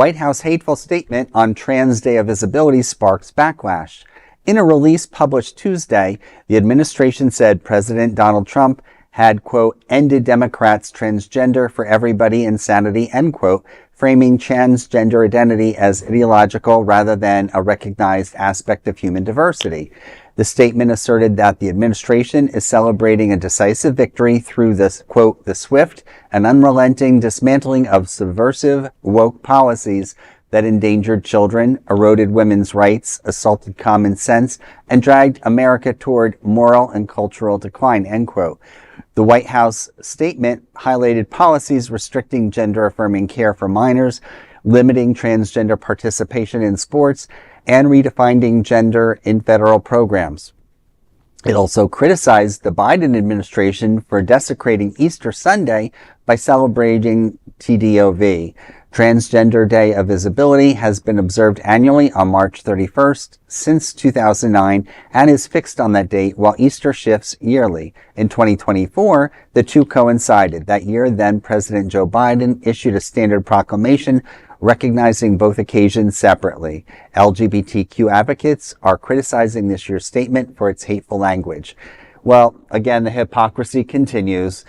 White House hateful statement on Trans Day of Visibility sparks backlash. In a release published Tuesday, the administration said President Donald Trump had, quote, ended Democrats' transgender for everybody insanity, end quote, framing transgender identity as ideological rather than a recognized aspect of human diversity. The statement asserted that the administration is celebrating a decisive victory through this, quote, the swift and unrelenting dismantling of subversive woke policies that endangered children, eroded women's rights, assaulted common sense, and dragged America toward moral and cultural decline, end quote. The White House statement highlighted policies restricting gender-affirming care for minors, limiting transgender participation in sports, and redefining gender in federal programs. It also criticized the Biden administration for desecrating Easter Sunday by celebrating TDOV. Transgender Day of Visibility has been observed annually on March 31st since 2009 and is fixed on that date, while Easter shifts yearly. In 2024, the two coincided. That year, then President Joe Biden issued a standard proclamation recognizing both occasions separately. LGBTQ advocates are criticizing this year's statement for its hateful language. Well, again, the hypocrisy continues,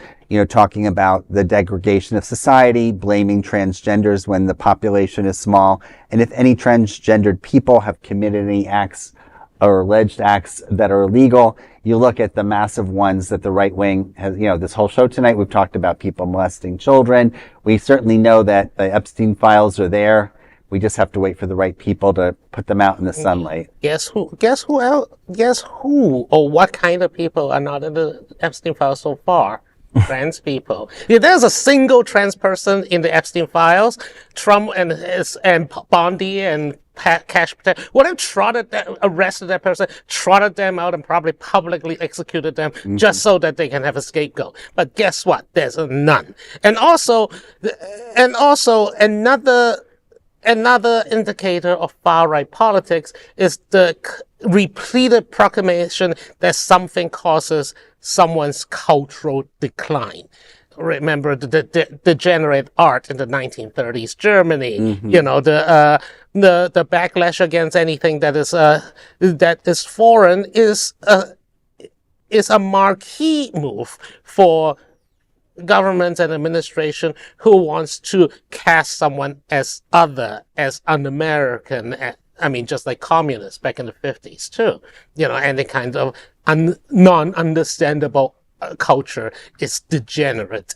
talking about the degradation of society, blaming transgenders when the population is small. And if any transgendered people have committed any acts or alleged acts that are illegal, you look at the massive ones that the right wing has, this whole show tonight, we've talked about people molesting children. We certainly know that the Epstein files are there. We just have to wait for the right people to put them out in the sunlight. Guess who or what kind of people are not in the Epstein files so far? Trans people. If there's a single trans person in the Epstein files, Trump and Bondi and Cash Patel would have arrested that person, trotted them out, and probably publicly executed them just so that they can have a scapegoat. But guess what? There's none. And also another indicator of far-right politics is the repeated proclamation that something causes someone's cultural decline. Remember the degenerate art in the 1930s Germany, the backlash against anything that is foreign is a marquee move for government and administration who wants to cast someone as other, as un-American. Just like communists back in the 50s too. Any kind of non-understandable culture is degenerate, is